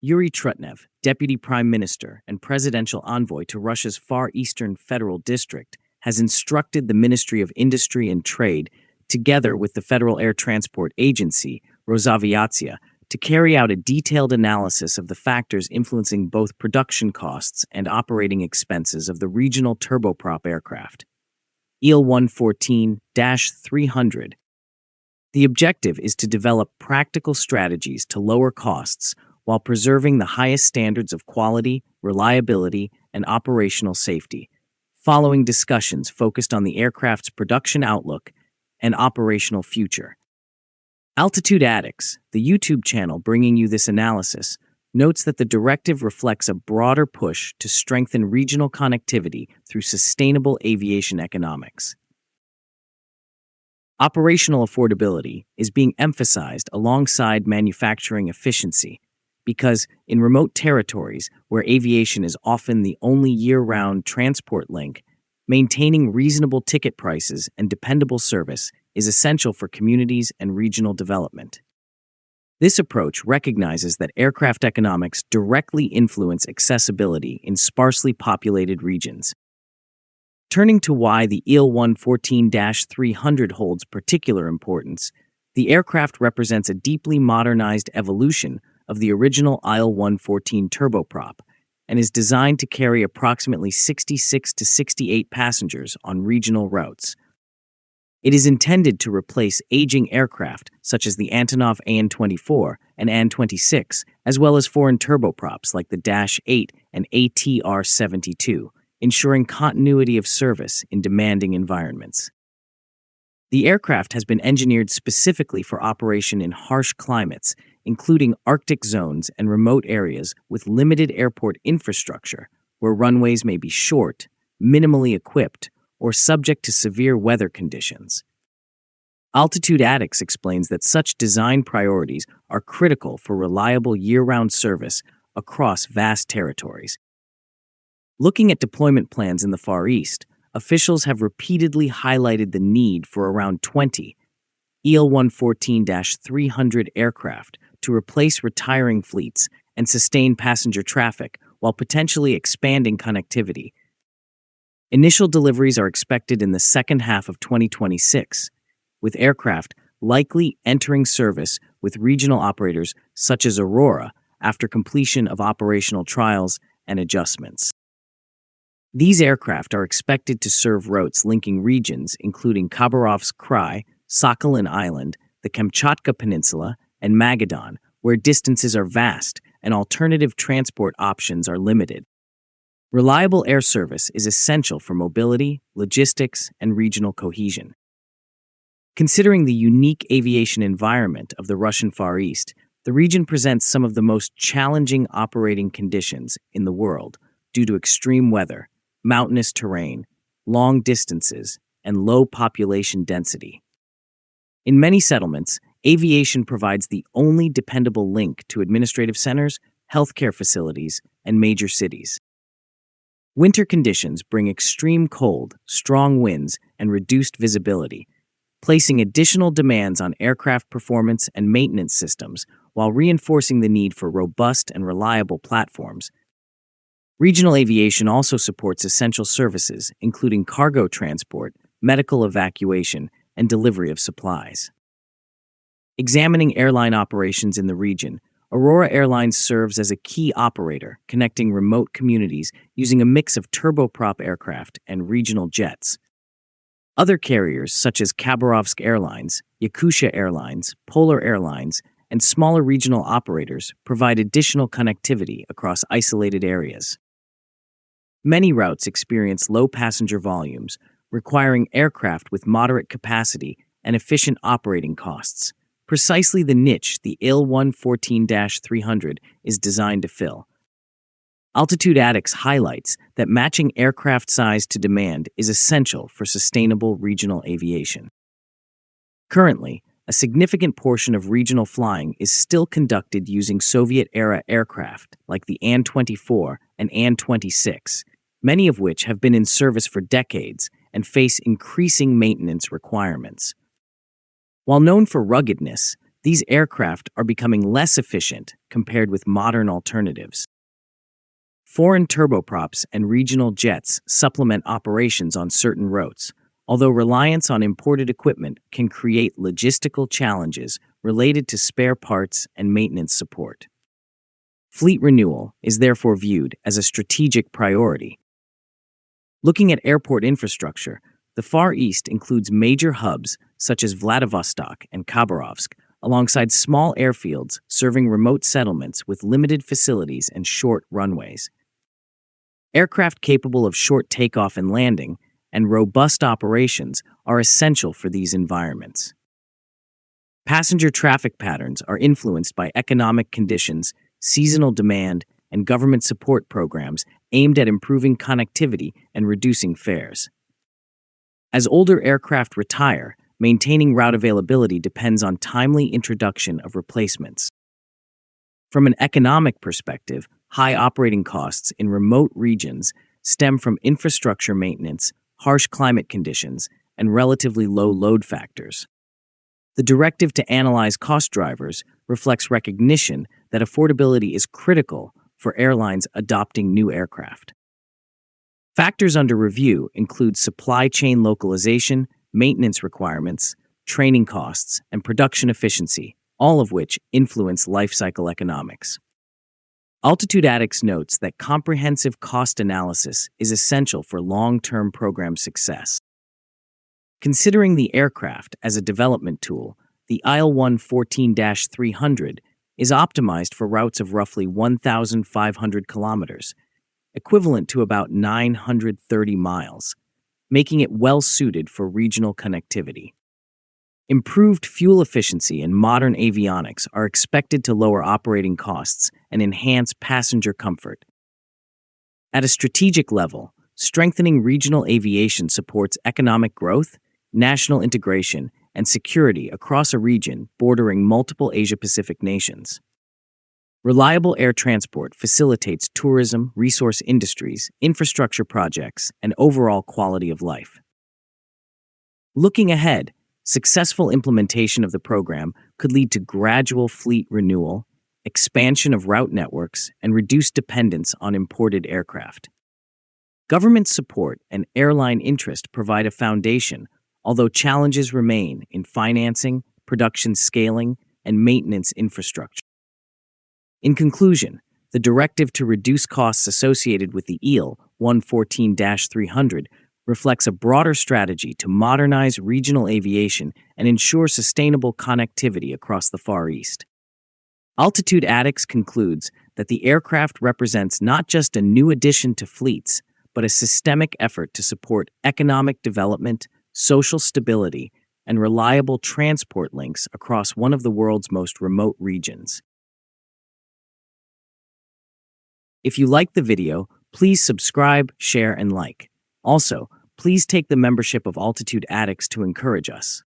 Yuri Trutnev, Deputy Prime Minister and Presidential Envoy to Russia's Far Eastern Federal District, has instructed the Ministry of Industry and Trade, together with the Federal Air Transport Agency, Rosaviatsia, to carry out a detailed analysis of the factors influencing both production costs and operating expenses of the regional turboprop aircraft. Il-114-300. The objective is to develop practical strategies to lower costs while preserving the highest standards of quality, reliability, and operational safety, following discussions focused on the aircraft's production outlook and operational future. Altitude Addicts, the YouTube channel bringing you this analysis, notes that the directive reflects a broader push to strengthen regional connectivity through sustainable aviation economics. Operational affordability is being emphasized alongside manufacturing efficiency because, in remote territories where aviation is often the only year-round transport link, maintaining reasonable ticket prices and dependable service is essential for communities and regional development. This approach recognizes that aircraft economics directly influence accessibility in sparsely populated regions. Turning to why the Il-114-300 holds particular importance, the aircraft represents a deeply modernized evolution of the original Il-114 turboprop and is designed to carry approximately 66 to 68 passengers on regional routes. It is intended to replace aging aircraft such as the Antonov AN-24 and AN-26, as well as foreign turboprops like the Dash 8 and ATR-72, ensuring continuity of service in demanding environments. The aircraft has been engineered specifically for operation in harsh climates, including Arctic zones and remote areas with limited airport infrastructure, where runways may be short, minimally equipped, or subject to severe weather conditions. Altitude Addicts explains that such design priorities are critical for reliable year-round service across vast territories. Looking at deployment plans in the Far East, officials have repeatedly highlighted the need for around 20 Il-114-300 aircraft to replace retiring fleets and sustain passenger traffic while potentially expanding connectivity. Initial deliveries are expected in the second half of 2026, with aircraft likely entering service with regional operators such as Aurora after completion of operational trials and adjustments. These aircraft are expected to serve routes linking regions including Khabarovsk Krai, Sakhalin Island, the Kamchatka Peninsula, and Magadan, where distances are vast and alternative transport options are limited. Reliable air service is essential for mobility, logistics, and regional cohesion. Considering the unique aviation environment of the Russian Far East, the region presents some of the most challenging operating conditions in the world due to extreme weather, mountainous terrain, long distances, and low population density. In many settlements, aviation provides the only dependable link to administrative centers, healthcare facilities, and major cities. Winter conditions bring extreme cold, strong winds, and reduced visibility, placing additional demands on aircraft performance and maintenance systems while reinforcing the need for robust and reliable platforms. Regional aviation also supports essential services, including cargo transport, medical evacuation, and delivery of supplies. Examining airline operations in the region, Aurora Airlines serves as a key operator, connecting remote communities using a mix of turboprop aircraft and regional jets. Other carriers, such as Khabarovsk Airlines, Yakutia Airlines, Polar Airlines, and smaller regional operators, provide additional connectivity across isolated areas. Many routes experience low passenger volumes, requiring aircraft with moderate capacity and efficient operating costs, precisely the niche the Il-114-300 is designed to fill. Altitude Addicts highlights that matching aircraft size to demand is essential for sustainable regional aviation. Currently, a significant portion of regional flying is still conducted using Soviet-era aircraft like the An-24 and An-26, many of which have been in service for decades and face increasing maintenance requirements. While known for ruggedness, these aircraft are becoming less efficient compared with modern alternatives. Foreign turboprops and regional jets supplement operations on certain routes, although reliance on imported equipment can create logistical challenges related to spare parts and maintenance support. Fleet renewal is therefore viewed as a strategic priority. Looking at airport infrastructure, the Far East includes major hubs such as Vladivostok and Khabarovsk, alongside small airfields serving remote settlements with limited facilities and short runways. Aircraft capable of short takeoff and landing and robust operations are essential for these environments. Passenger traffic patterns are influenced by economic conditions, seasonal demand, and government support programs aimed at improving connectivity and reducing fares. As older aircraft retire, maintaining route availability depends on timely introduction of replacements. From an economic perspective, high operating costs in remote regions stem from infrastructure maintenance, harsh climate conditions, and relatively low load factors. The directive to analyze cost drivers reflects recognition that affordability is critical for airlines adopting new aircraft. Factors under review include supply chain localization, maintenance requirements, training costs, and production efficiency, all of which influence lifecycle economics. Altitude Addicts notes that comprehensive cost analysis is essential for long-term program success. Considering the aircraft as a development tool, the Il-114-300 is optimized for routes of roughly 1,500 kilometers, equivalent to about 930 miles, making it well-suited for regional connectivity. Improved fuel efficiency and modern avionics are expected to lower operating costs and enhance passenger comfort. At a strategic level, strengthening regional aviation supports economic growth, national integration, and security across a region bordering multiple Asia-Pacific nations. Reliable air transport facilitates tourism, resource industries, infrastructure projects, and overall quality of life. Looking ahead, successful implementation of the program could lead to gradual fleet renewal, expansion of route networks, and reduced dependence on imported aircraft. Government support and airline interest provide a foundation, although challenges remain in financing, production scaling, and maintenance infrastructure. In conclusion, the directive to reduce costs associated with the Il-114-300 reflects a broader strategy to modernize regional aviation and ensure sustainable connectivity across the Far East. Altitude Addicts concludes that the aircraft represents not just a new addition to fleets, but a systemic effort to support economic development, social stability, and reliable transport links across one of the world's most remote regions. If you liked the video, please subscribe, share, and like. Also, please take the membership of Altitude Addicts to encourage us.